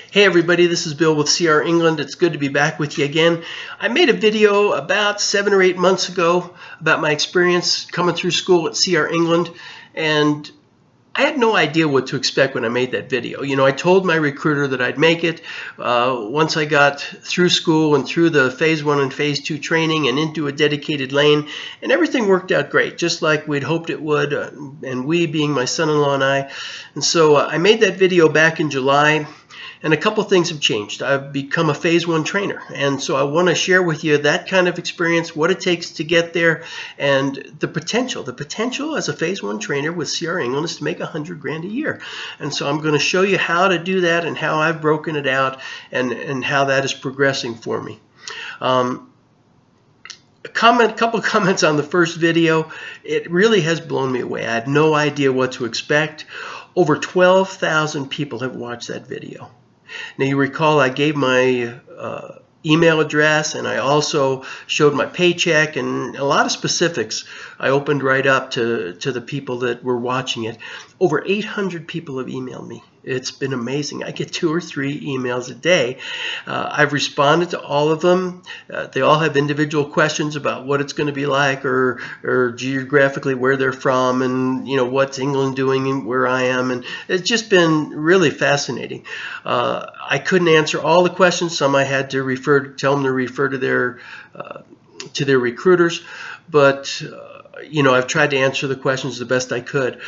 Hey everybody, this is Bill with CR England. It's good to be back with you again. I made a video about 7 or 8 months ago about my experience coming through school at CR England, and I had no idea what to expect when I made that video. I told my recruiter that I'd make it once I got through school and through the phase 1 and phase 2 training and into a dedicated lane, and everything worked out great, just like we'd hoped it would, and we being my son-in-law and I. And so I made that video back in July. And a couple things have changed. I've become a phase 1 trainer, and so I want to share with you that kind of experience, what it takes to get there, and the potential. The potential as a phase 1 trainer with CR England is to make $100,000 a year. And so I'm going to show you how to do that and how I've broken it out and how that is progressing for me. A couple of comments on the first video. It really has blown me away. I had no idea what to expect. Over 12,000 people have watched that video. Now you recall I gave my email address, and I also showed my paycheck and a lot of specifics. I opened right up to the people that were watching it. Over 800 people have emailed me. It's been amazing. I get 2 or 3 emails a day. I've responded to all of them. They all have individual questions about what it's going to be like, or geographically where they're from, and what's England doing and where I am, and it's just been really fascinating. I couldn't answer all the questions. Some I had to tell them to refer to their recruiters, but I've tried to answer the questions the best I could.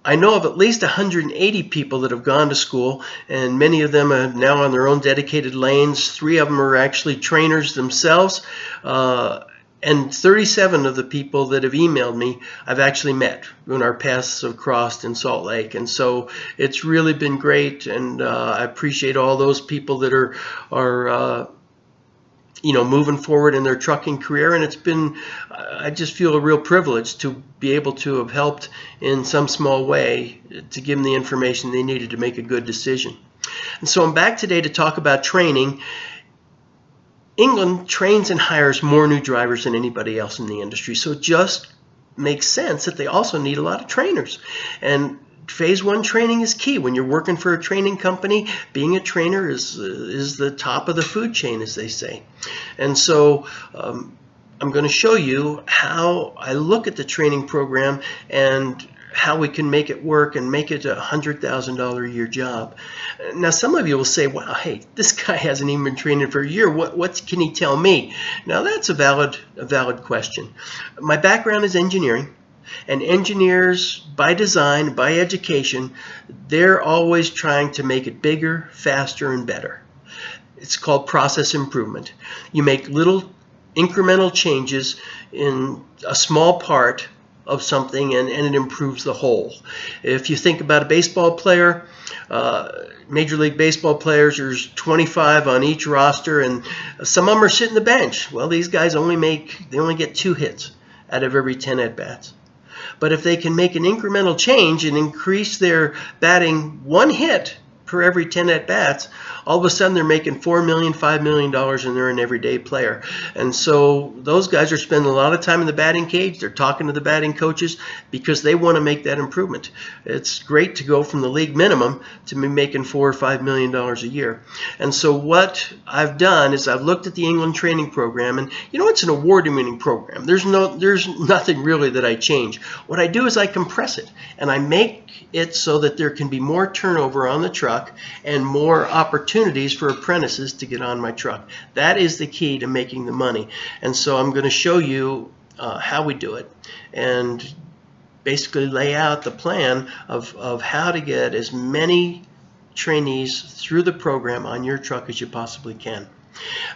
I know of at least 180 people that have gone to school, and many of them are now on their own dedicated lanes. 3 of them are actually trainers themselves, and 37 of the people that have emailed me I've actually met when our paths have crossed in Salt Lake. And so it's really been great, and I appreciate all those people that are moving forward in their trucking career, and I just feel a real privilege to be able to have helped in some small way to give them the information they needed to make a good decision. And so I'm back today to talk about training. England trains and hires more new drivers than anybody else in the industry, so it just makes sense that they also need a lot of trainers. And phase 1 training is key. When you're working for a training company, being a trainer is the top of the food chain, as they say. And so I'm going to show you how I look at the training program and how we can make it work and make it a $100,000 a year job. Now, some of you will say, wow, hey, this guy hasn't even been training for a year. What can he tell me? Now, that's a valid question. My background is engineering. And engineers, by design, by education, they're always trying to make it bigger, faster, and better. It's called process improvement. You make little incremental changes in a small part of something, and it improves the whole. If you think about a baseball player, Major League Baseball players, there's 25 on each roster, and some of them are sitting the bench. Well, these guys only get 2 hits out of every 10 at-bats. But if they can make an incremental change and increase their batting 1 hit per every 10 at-bats, all of a sudden they're making $4 million, $5 million, and they're an everyday player. And so those guys are spending a lot of time in the batting cage. They're talking to the batting coaches because they want to make that improvement. It's great to go from the league minimum to be making $4 or $5 million a year. And so what I've done is I've looked at the England training program, and it's an award-winning program. There's nothing really that I change. What I do is I compress it, and I make it so that there can be more turnover on the truck and more opportunities for apprentices to get on my truck. That is the key to making the money. And so I'm going to show you how we do it and basically lay out the plan of how to get as many trainees through the program on your truck as you possibly can.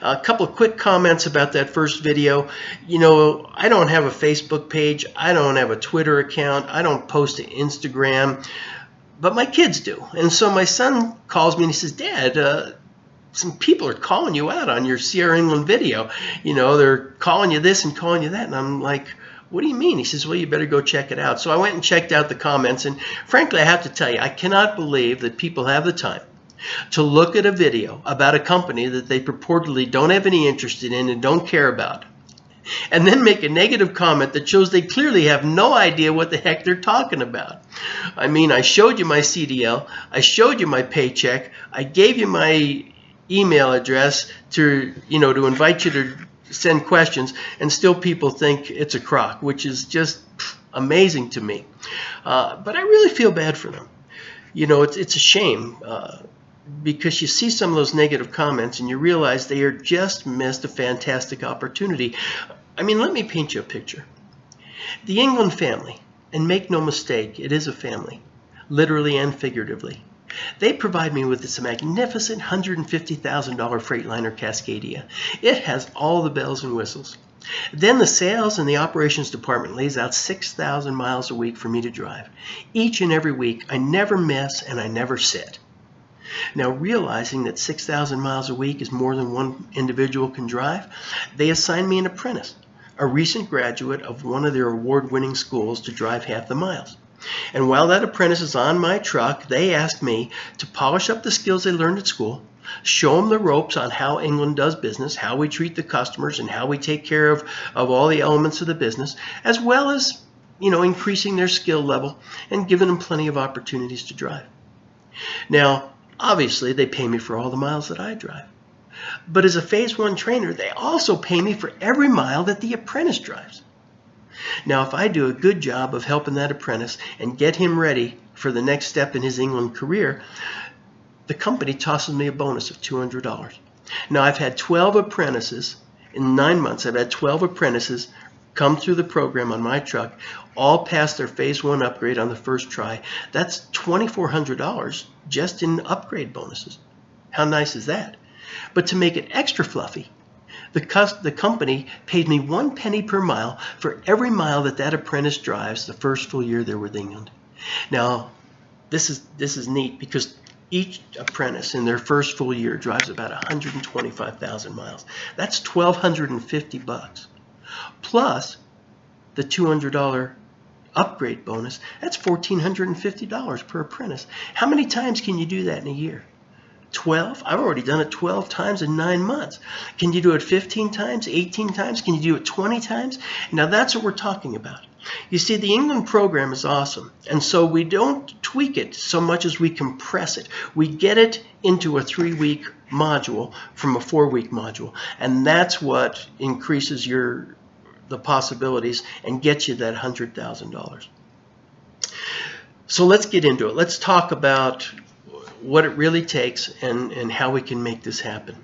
A couple of quick comments about that first video. I don't have a Facebook page. I don't have a Twitter account. I don't post to Instagram. But my kids do. And so my son calls me and he says, Dad, some people are calling you out on your CR England video. They're calling you this and calling you that. And I'm like, what do you mean? He says, well, you better go check it out. So I went and checked out the comments. And frankly, I have to tell you, I cannot believe that people have the time to look at a video about a company that they purportedly don't have any interest in and don't care about, and then make a negative comment that shows they clearly have no idea what the heck they're talking about. I mean, I showed you my CDL, I showed you my paycheck, I gave you my email address to invite you to send questions, and still people think it's a crock, which is just amazing to me. But I really feel bad for them. It's a shame. Because you see some of those negative comments and you realize they are just missed a fantastic opportunity. I mean, let me paint you a picture. The England family, and make no mistake, it is a family, literally and figuratively. They provide me with this magnificent $150,000 Freightliner Cascadia. It has all the bells and whistles. Then the sales and the operations department lays out 6,000 miles a week for me to drive. Each and every week, I never miss and I never sit. Now, realizing that 6,000 miles a week is more than one individual can drive, they assigned me an apprentice, a recent graduate of one of their award-winning schools, to drive half the miles. And while that apprentice is on my truck, they asked me to polish up the skills they learned at school, show them the ropes on how England does business, how we treat the customers, and how we take care of all the elements of the business, as well as, increasing their skill level and giving them plenty of opportunities to drive. Now, obviously, they pay me for all the miles that I drive. But as a Phase 1 trainer, they also pay me for every mile that the apprentice drives. Now, if I do a good job of helping that apprentice and get him ready for the next step in his England career, the company tosses me a bonus of $200. Now, I've had 12 apprentices in 9 months. I've had 12 apprentices come through the program on my truck, all pass their Phase 1 upgrade on the first try. That's $2,400 just in upgrade bonuses. How nice is that? But to make it extra fluffy, the company paid me 1 penny per mile for every mile that apprentice drives the first full year they're with England. Now, this is neat because each apprentice in their first full year drives about 125,000 miles. That's $1,250. Plus the $200 upgrade bonus, that's $1,450 per apprentice. How many times can you do that in a year? 12? I've already done it 12 times in 9 months. Can you do it 15 times, 18 times? Can you do it 20 times? Now that's what we're talking about. You see, the England program is awesome, and so we don't tweak it so much as we compress it. We get it into a 3-week module from a 4-week module, and that's what increases the possibilities and gets you that $100,000. So let's get into it. Let's talk about what it really takes and how we can make this happen.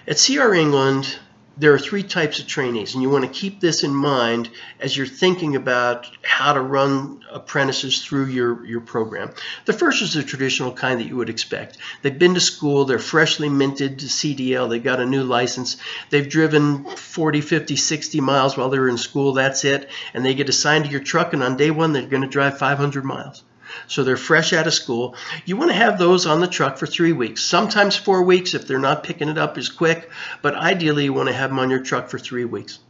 At CR England, there are 3 types of trainees, and you want to keep this in mind as you're thinking about how to run apprentices through your program. The first is the traditional kind that you would expect. They've been to school, they're freshly minted to CDL, they got a new license, they've driven 40, 50, 60 miles while they were in school, that's it, and they get assigned to your truck, and on day 1 they're going to drive 500 miles. So they're fresh out of school. You want to have those on the truck for 3 weeks, sometimes 4 weeks if they're not picking it up as quick, but ideally you want to have them on your truck for 3 weeks.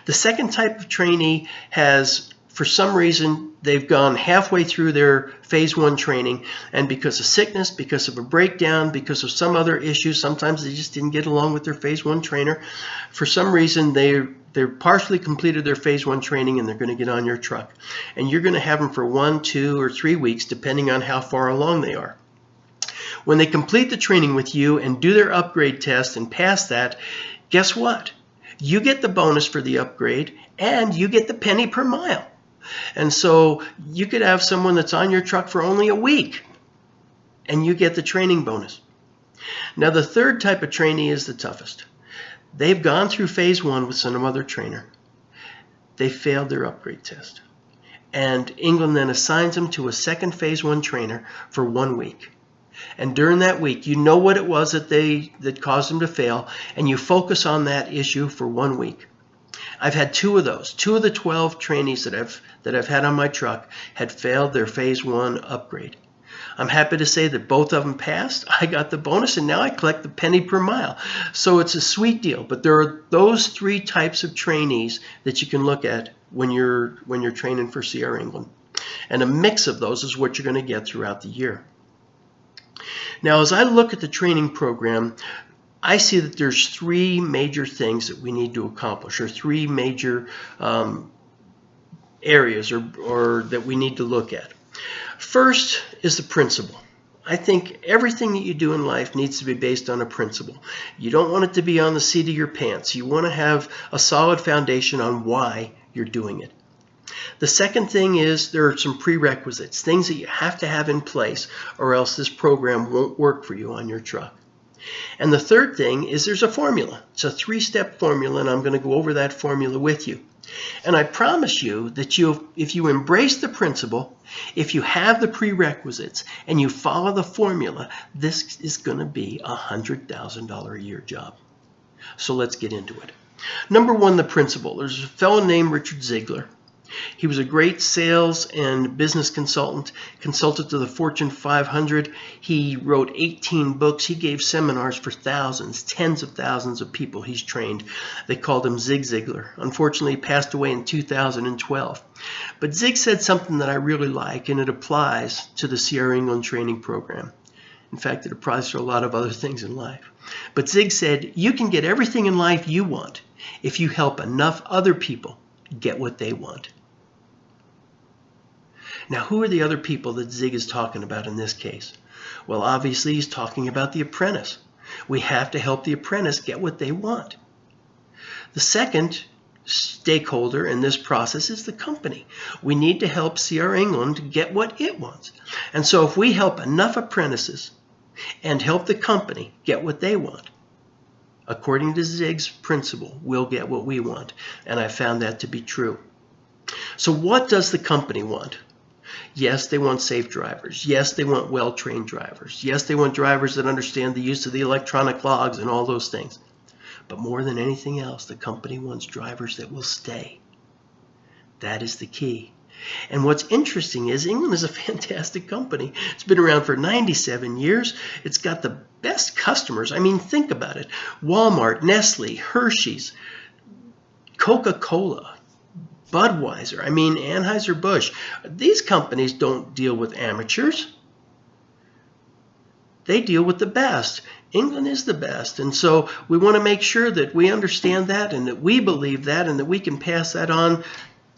The second type of trainee has, for some reason, they've gone halfway through their Phase 1 training, and because of sickness, because of a breakdown, because of some other issue, sometimes they just didn't get along with their Phase 1 trainer. For some reason, they're partially completed their Phase 1 training and they're going to get on your truck. And you're going to have them for 1, 2, or 3 weeks, depending on how far along they are. When they complete the training with you and do their upgrade test and pass that, guess what? You get the bonus for the upgrade and you get the penny per mile. And so you could have someone that's on your truck for only a week and you get the training bonus. Now, the third type of trainee is the toughest. They've gone through Phase 1 with some other trainer. They failed their upgrade test. And England then assigns them to a second Phase 1 trainer for 1 week. And during that week, you know what it was that caused them to fail, and you focus on that issue for 1 week. I've had 2 of those. 2 of the 12 trainees that I've had on my truck had failed their Phase 1 upgrade. I'm happy to say that both of them passed. I got the bonus, and now I collect the penny per mile. So it's a sweet deal. But there are those 3 types of trainees that you can look at when you're training for CR England. And a mix of those is what you're going to get throughout the year. Now, as I look at the training program, I see that there's three major things that we need to accomplish, or three major areas or that we need to look at. First is the principle. I think everything that you do in life needs to be based on a principle. You don't want it to be on the seat of your pants. You want to have a solid foundation on why you're doing it. The second thing is there are some prerequisites, things that you have to have in place, or else this program won't work for you on your truck. And the third thing is there's a formula. It's a three-step formula, and I'm going to go over that formula with you. And I promise you that if you embrace the principle, if you have the prerequisites, and you follow the formula, this is going to be a $100,000 a year job. So let's get into it. Number one, the principle. There's a fellow named Richard Ziegler. He was a great sales and business consultant, consulted to the Fortune 500. He wrote 18 books. He gave seminars for thousands, tens of thousands of people he's trained. They called him Zig Ziglar. Unfortunately, he passed away in 2012. But Zig said something that I really like, and it applies to the CR England training program. In fact, it applies to a lot of other things in life. But Zig said, you can get everything in life you want if you help enough other people get what they want. Now, who are the other people that Zig is talking about in this case? Well, obviously, he's talking about the apprentice. We have to help the apprentice get what they want. The second stakeholder in this process is the company. We need to help CR England get what it wants. And so if we help enough apprentices and help the company get what they want, according to Zig's principle, we'll get what we want. And I found that to be true. So what does the company want? Yes, they want safe drivers. Yes, they want well-trained drivers. Yes, they want drivers that understand the use of the electronic logs and all those things. But more than anything else, the company wants drivers that will stay. That is the key. And what's interesting is England is a fantastic company. It's been around for 97 years. It's got the best customers. I mean, think about it. Walmart, Nestle, Hershey's, Coca-Cola, Budweiser, I mean Anheuser-Busch. These companies don't deal with amateurs. They deal with the best. England is the best. And so we want to make sure that we understand that and that we believe that and that we can pass that on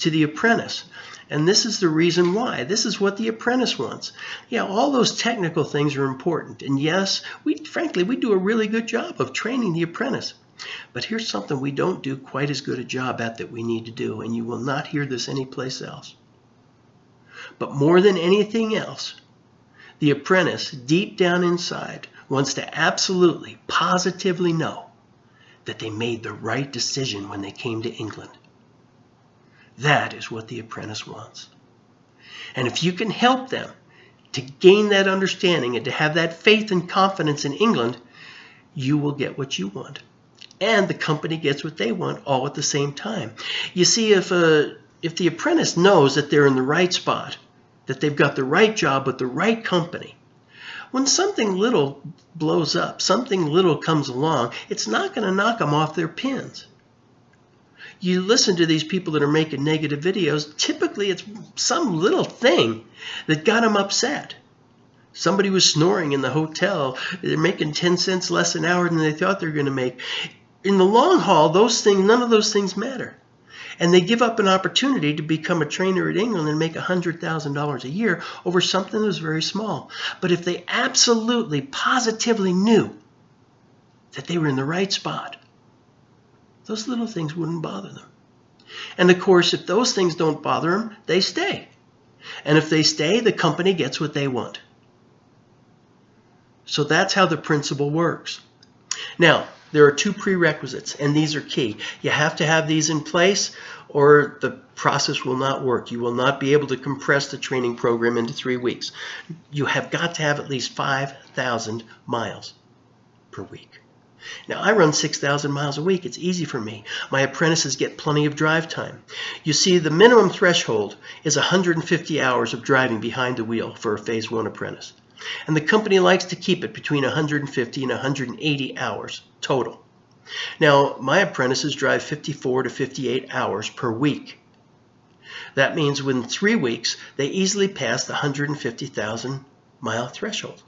to the apprentice. And this is the reason why. This is what the apprentice wants. Yeah, all those technical things are important. And yes, frankly, we do a really good job of training the apprentice. But here's something we don't do quite as good a job at that we need to do, and you will not hear this anyplace else. But more than anything else, the apprentice, deep down inside, wants to absolutely, positively know that they made the right decision when they came to England. That is what the apprentice wants. And if you can help them to gain that understanding and to have that faith and confidence in England, you will get what you want. And the company gets what they want all at the same time. You see, if the apprentice knows that they're in the right spot, that they've got the right job with the right company, when something little blows up, something little comes along, it's not going to knock them off their pins. You listen to these people that are making negative videos, typically it's some little thing that got them upset. Somebody was snoring in the hotel. They're making 10 cents less an hour than they thought they were going to make. In the long haul, none of those things matter. And they give up an opportunity to become a trainer at England and make $100,000 a year over something that was very small. But if they absolutely, positively knew that they were in the right spot, those little things wouldn't bother them. And of course, if those things don't bother them, they stay. And if they stay, the company gets what they want. So that's how the principle works. Now, there are two prerequisites, and these are key. You have to have these in place, or the process will not work. You will not be able to compress the training program into 3 weeks. You have got to have at least 5,000 miles per week. Now, I run 6,000 miles a week. It's easy for me. My apprentices get plenty of drive time. You see, the minimum threshold is 150 hours of driving behind the wheel for a Phase 1 apprentice. And the company likes to keep it between 150 and 180 hours total. Now, my apprentices drive 54 to 58 hours per week. That means within 3 weeks, they easily pass the 150,000 mile threshold.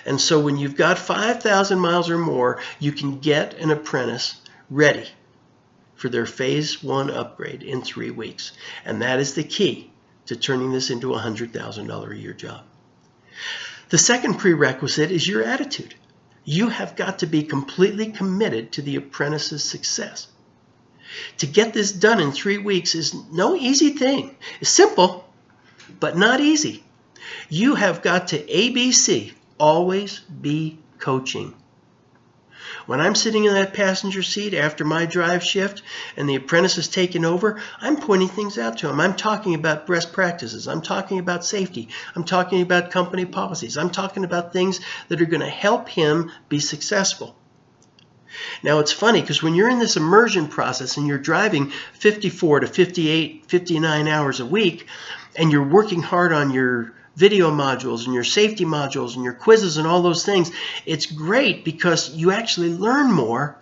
And so when you've got 5,000 miles or more, you can get an apprentice ready for their phase 1 upgrade in 3 weeks. And that is the key to turning this into a $100,000 a year job. The second prerequisite is your attitude. You have got to be completely committed to the apprentice's success. To get this done in 3 weeks is no easy thing. It's simple, but not easy. You have got to ABC, always be coaching. When I'm sitting in that passenger seat after my drive shift and the apprentice is taking over, I'm pointing things out to him. I'm talking about best practices. I'm talking about safety. I'm talking about company policies. I'm talking about things that are going to help him be successful. Now, it's funny because when you're in this immersion process and you're driving 54 to 58, 59 hours a week, and you're working hard on your video modules and your safety modules and your quizzes and all those things, it's great because you actually learn more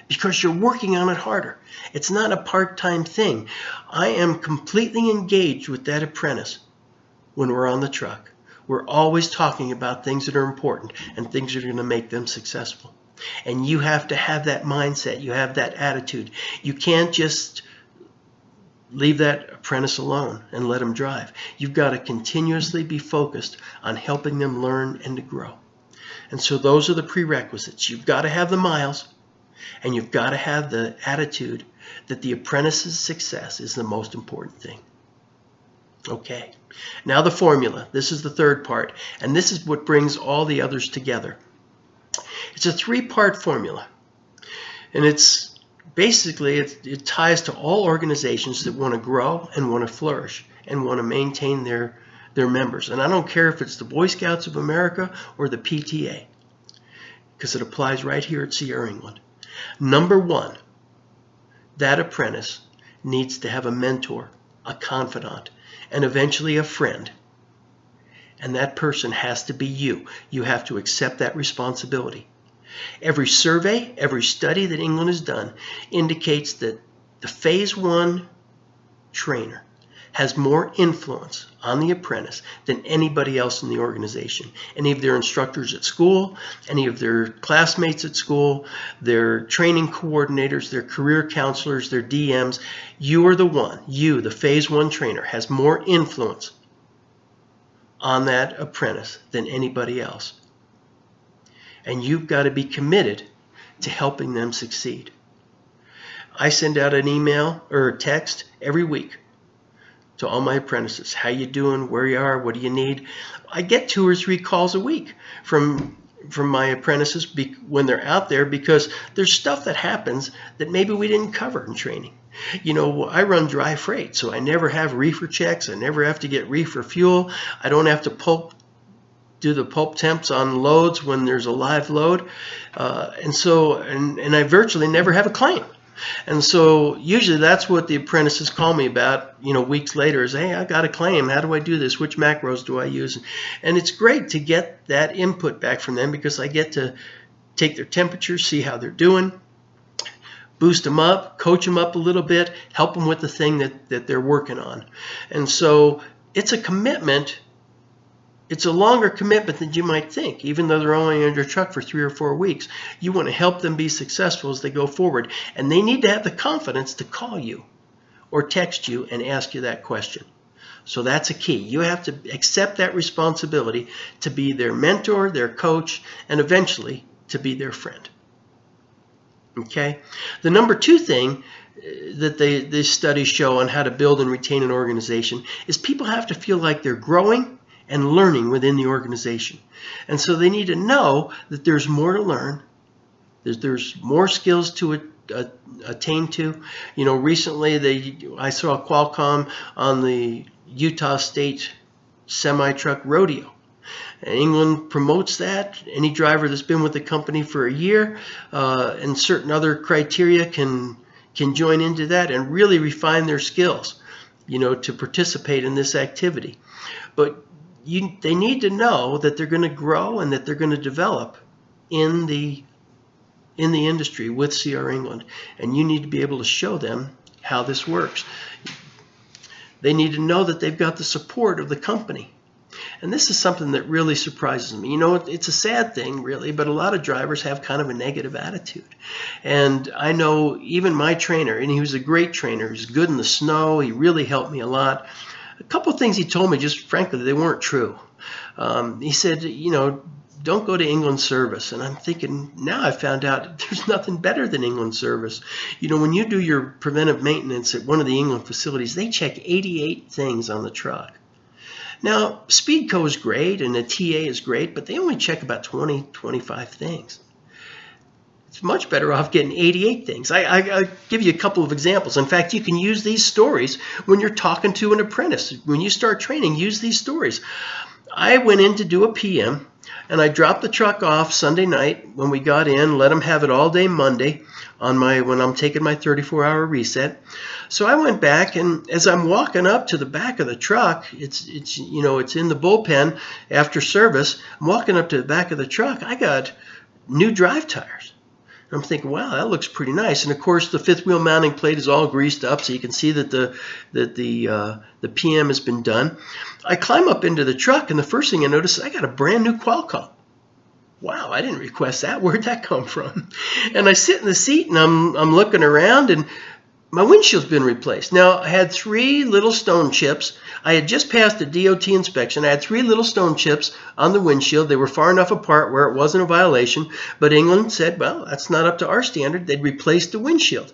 because you're working on it harder. It's not a part-time thing. I am completely engaged with that apprentice when we're on the truck. We're always talking about things that are important and things that are going to make them successful. And you have to have that mindset. You have that attitude. You can't just leave that apprentice alone and let him drive. You've got to continuously be focused on helping them learn and to grow. And so those are the prerequisites. You've got to have the miles, and you've got to have the attitude that the apprentice's success is the most important thing. Okay, now the formula. This is the third part, and this is what brings all the others together. It's a 3-part formula, and it's basically, it ties to all organizations that want to grow and want to flourish and want to maintain their members. And I don't care if it's the Boy Scouts of America or the PTA, because it applies right here at Sierra England. Number 1, that apprentice needs to have a mentor, a confidant, and eventually a friend. And that person has to be you. You have to accept that responsibility. Every survey, every study that England has done indicates that the phase 1 trainer has more influence on the apprentice than anybody else in the organization. Any of their instructors at school, any of their classmates at school, their training coordinators, their career counselors, their DMs. You are the one, you, the phase 1 trainer, has more influence on that apprentice than anybody else. And you've got to be committed to helping them succeed. I send out an email or a text every week to all my apprentices. How you doing? Where you are? What do you need? I get 2 or 3 calls a week from my apprentices when they're out there, because there's stuff that happens that maybe we didn't cover in training. You know, I run dry freight, so I never have reefer checks. I never have to get reefer fuel. I don't have to do the pulp temps on loads when there's a live load. And I virtually never have a claim. And so usually that's what the apprentices call me about, weeks later is, hey, I got a claim. How do I do this? Which macros do I use? And it's great to get that input back from them, because I get to take their temperature, see how they're doing, boost them up, coach them up a little bit, help them with the thing that they're working on. And so it's a commitment. It's a longer commitment than you might think, even though they're only on your truck for 3 or 4 weeks. You want to help them be successful as they go forward. And they need to have the confidence to call you or text you and ask you that question. So that's a key. You have to accept that responsibility to be their mentor, their coach, and eventually to be their friend. Okay? The number 2 thing that these studies show on how to build and retain an organization is people have to feel like they're growing and learning within the organization. And so they need to know that there's more to learn. There's more skills to attain to. Recently I saw Qualcomm on the Utah State semi-truck rodeo. England promotes that. Any driver that's been with the company for a year and certain other criteria can join into that and really refine their skills, to participate in this activity. But they need to know that they're going to grow and that they're going to develop in the industry with Sierra England. And you need to be able to show them how this works. They need to know that they've got the support of the company. And this is something that really surprises me. You know, it's a sad thing, really, but a lot of drivers have kind of a negative attitude. And I know even my trainer, and he was a great trainer, he was good in the snow, he really helped me a lot. A couple of things he told me, just frankly, they weren't true. He said, you know, don't go to England Service. And I'm thinking, now I found out there's nothing better than England Service. You know, when you do your preventive maintenance at one of the England facilities, they check 88 things on the truck. Now, Speedco is great and the TA is great, but they only check about 20, 25 things. It's much better off getting 88 things. I give you a couple of examples. In fact, you can use these stories when you're talking to an apprentice. When you start training, use these stories. I went in to do a PM, and I dropped the truck off Sunday night when we got in, let them have it all day Monday when I'm taking my 34-hour reset. So I went back, and as I'm walking up to the back of the truck, it's in the bullpen after service. I'm walking up to the back of the truck. I got new drive tires. I'm thinking, wow, that looks pretty nice. And of course, the fifth wheel mounting plate is all greased up, so you can see that the PM has been done. I climb up into the truck, and the first thing I notice is I got a brand new Qualcomm. Wow, I didn't request that. Where'd that come from? And I sit in the seat, and I'm looking around, and my windshield's been replaced. Now, I had 3 little stone chips. I had just passed a DOT inspection. I had 3 little stone chips on the windshield. They were far enough apart where it wasn't a violation, but England said, well, that's not up to our standard. They'd replaced the windshield.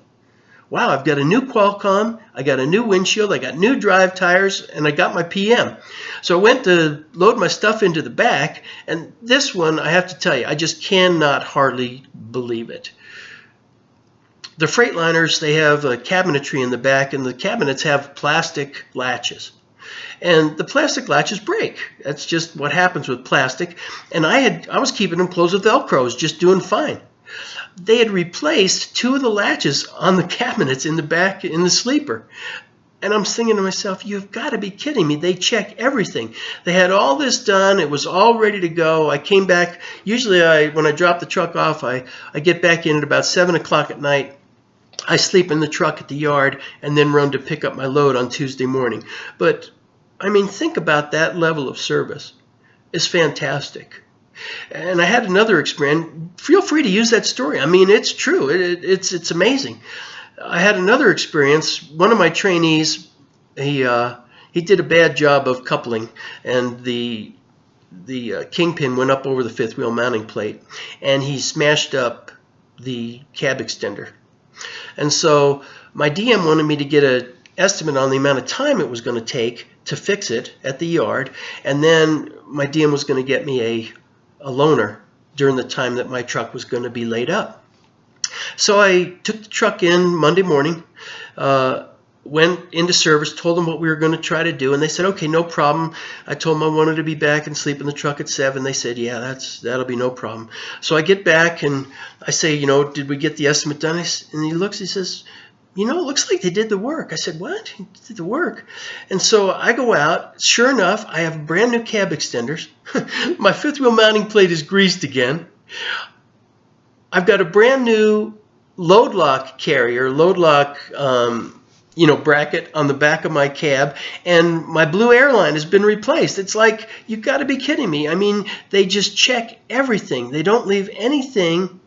Wow, I've got a new Qualcomm, I got a new windshield, I got new drive tires, and I got my PM. So I went to load my stuff into the back, and this one, I have to tell you, I just cannot hardly believe it. The Freightliners, they have a cabinetry in the back, and the cabinets have plastic latches. And the plastic latches break. That's just what happens with plastic. And I was keeping them closed with Velcros, just doing fine. They had replaced 2 of the latches on the cabinets in the back in the sleeper. And I'm thinking to myself, you've got to be kidding me. They check everything. They had all this done. It was all ready to go. I came back. Usually when I drop the truck off, I get back in at about 7 o'clock at night. I sleep in the truck at the yard and then run to pick up my load on Tuesday morning. But, I mean, think about that level of service. It's fantastic. And I had another experience. Feel free to use that story. I mean, it's true. It's amazing. I had another experience. One of my trainees, he did a bad job of coupling, and the kingpin went up over the fifth wheel mounting plate, and he smashed up the cab extender. And so my DM wanted me to get an estimate on the amount of time it was going to take to fix it at the yard, and then my DM was going to get me a loaner during the time that my truck was going to be laid up. So I took the truck in Monday morning, went into service, told them what we were going to try to do, and they said, okay, no problem. I told them I wanted to be back and sleep in the truck at 7. They said, yeah, that'll be no problem. So I get back and I say, did we get the estimate done? And he looks, he says, it looks like they did the work. I said, what? He did the work. And so I go out. Sure enough, I have brand new cab extenders. My fifth wheel mounting plate is greased again. I've got a brand new load lock carrier, bracket on the back of my cab, and my Blue Airline has been replaced. It's like, you've got to be kidding me. I mean, they just check everything. They don't leave anything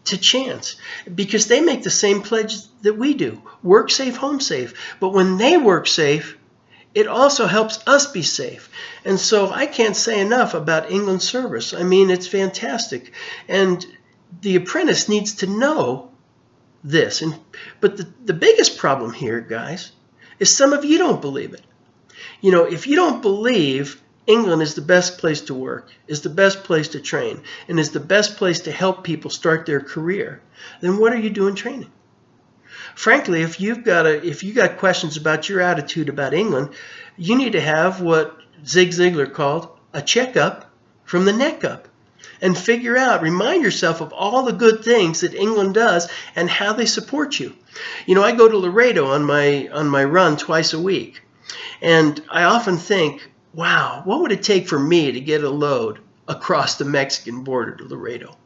to chance, because they make the same pledge that we do. Work safe, home safe. But when they work safe, it also helps us be safe. And so I can't say enough about England Service. I mean, it's fantastic. And the apprentice needs to know this. But the biggest problem here, guys, is some of you don't believe it. If you don't believe England is the best place to work, is the best place to train, and is the best place to help people start their career, then what are you doing training? Frankly, if you got questions about your attitude about England, you need to have what Zig Ziglar called a checkup from the neck up, and remind yourself of all the good things that England does and how they support you. I go to Laredo on my run twice a week, and I often think, wow, what would it take for me to get a load across the Mexican border to Laredo?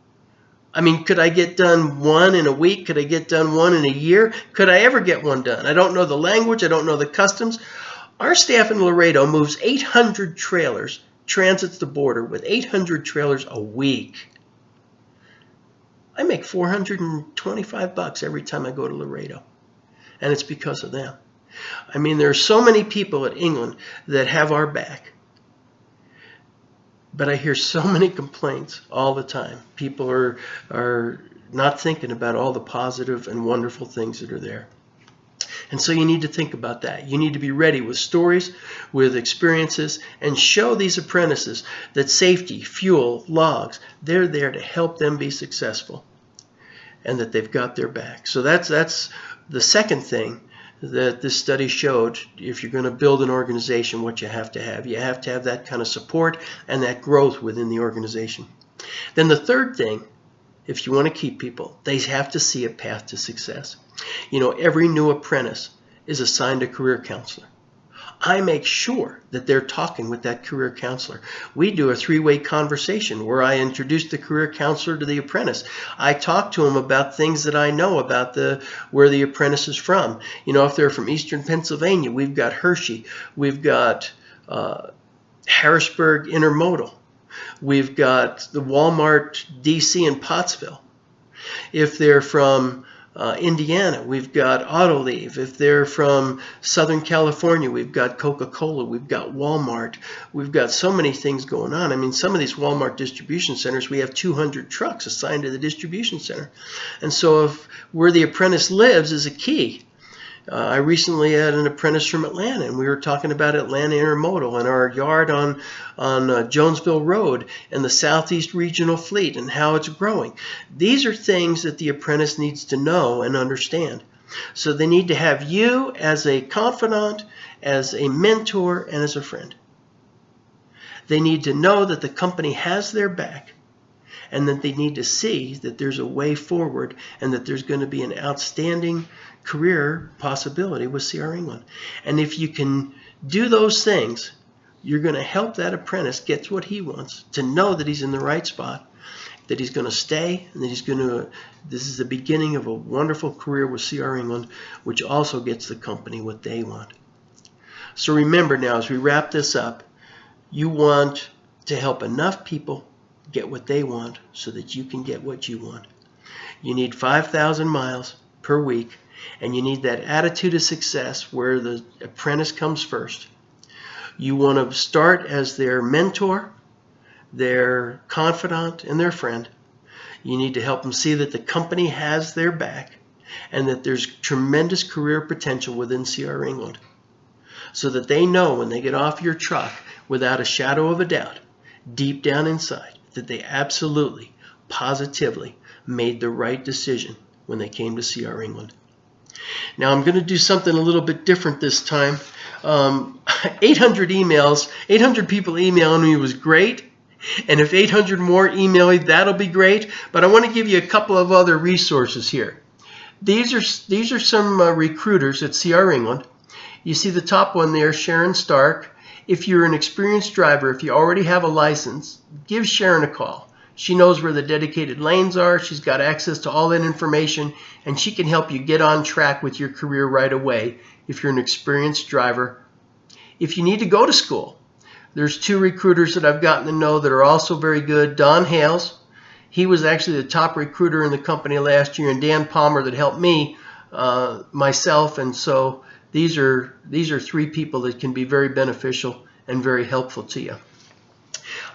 I mean, could I get done one in a week? Could I get done one in a year? Could I ever get one done? I don't know the language. I don't know the customs. Our staff in Laredo moves 800 trailers transits the border with 800 trailers a week. I make $425 every time I go to Laredo, and it's because of them. I mean, there are so many people at England that have our back, but I hear so many complaints all the time. People are not thinking about all the positive and wonderful things that are there. And so you need to think about that. You need to be ready with stories, with experiences, and show these apprentices that safety, fuel, logs, they're there to help them be successful, and that they've got their back. So that's the second thing that this study showed. If you're going to build an organization, what you have to have. You have to have that kind of support and that growth within the organization. Then the third thing, if you want to keep people, they have to see a path to success. You know, every new apprentice is assigned a career counselor. I make sure that they're talking with that career counselor. We do a three-way conversation where I introduce the career counselor to the apprentice. I talk to them about things that I know about where the apprentice is from. You know, if they're from Eastern Pennsylvania, we've got Hershey. We've got Harrisburg Intermodal. We've got the Walmart DC in Pottsville. If they're from Indiana, we've got Autoleave. If they're from Southern California, we've got Coca-Cola, we've got Walmart. We've got so many things going on. I mean, some of these Walmart distribution centers, we have 200 trucks assigned to the distribution center. And so if where the apprentice lives is a key. I recently had an apprentice from Atlanta, and we were talking about Atlanta Intermodal and our yard on Jonesville Road and the Southeast Regional Fleet and how it's growing. These are things that the apprentice needs to know and understand. So they need to have you as a confidant, as a mentor, and as a friend. They need to know that the company has their back, and that they need to see that there's a way forward and that there's going to be an outstanding career possibility with C.R. England. And if you can do those things, you're going to help that apprentice get what he wants, to know that he's in the right spot, that he's going to stay, and that he's going to, this is the beginning of a wonderful career with C.R. England, which also gets the company what they want. So remember now, as we wrap this up, you want to help enough people get what they want so that you can get what you want. You need 5,000 miles per week, and you need that attitude of success where the apprentice comes first. You want to start as their mentor, their confidant, and their friend. You need to help them see that the company has their back and that there's tremendous career potential within C.R. England, so that they know when they get off your truck, without a shadow of a doubt, deep down inside, that they absolutely, positively made the right decision when they came to C.R. England. Now I'm going to do something a little bit different this time. 800 emails, 800 people emailing me was great. And if 800 more email me, that'll be great. But I want to give you a couple of other resources here. These are some recruiters at C.R. England. You see the top one there, Sharon Stark. If you're an experienced driver, if you already have a license, give Sharon a call. She knows where the dedicated lanes are. She's got access to all that information, and she can help you get on track with your career right away if you're an experienced driver. If you need to go to school, there's two recruiters that I've gotten to know that are also very good. Don Hales, he was actually the top recruiter in the company last year, and Dan Palmer that helped me, myself, and so these are three people that can be very beneficial and very helpful to you.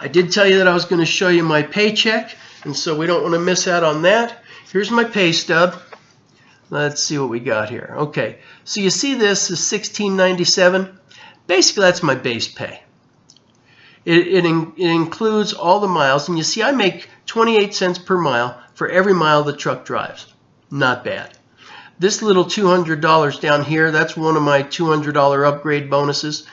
I did tell you that I was going to show you my paycheck, and so we don't want to miss out on that. Here's my pay stub. Let's see what we got here. Okay, so you see this is $16.97. Basically, that's my base pay. It includes all the miles, and you see I make 28 cents per mile for every mile the truck drives. Not bad. This little $200 down here, that's one of my $200 upgrade bonuses.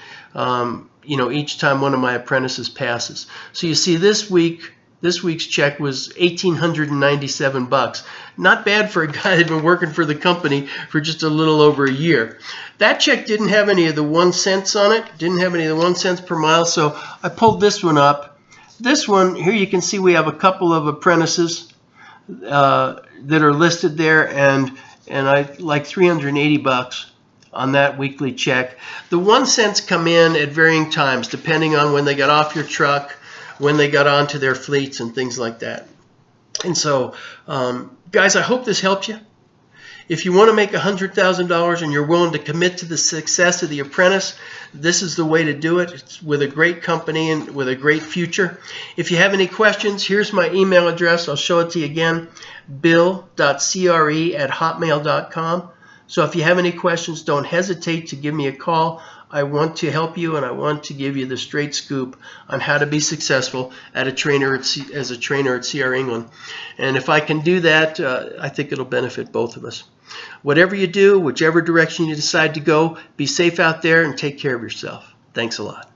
You know, each time one of my apprentices passes. So you see this week's check was $1,897. Not bad for a guy that's been working for the company for just a little over a year. That check didn't have any of the 1 cents on it, didn't have any of the 1 cent per mile, so I pulled this one up. This one, here you can see we have a couple of apprentices that are listed there, and I like $380 on that weekly check. The 1 cents come in at varying times, depending on when they got off your truck, when they got onto their fleets, and things like that. And so, guys, I hope this helped you. If you want to make $100,000 and you're willing to commit to the success of The Apprentice, this is the way to do it. It's with a great company and with a great future. If you have any questions, here's my email address. I'll show it to you again, bill.cre@hotmail.com. So if you have any questions, don't hesitate to give me a call. I want to help you, and I want to give you the straight scoop on how to be successful as a trainer at CR England. And if I can do that, I think it'll benefit both of us. Whatever you do, whichever direction you decide to go, be safe out there and take care of yourself. Thanks a lot.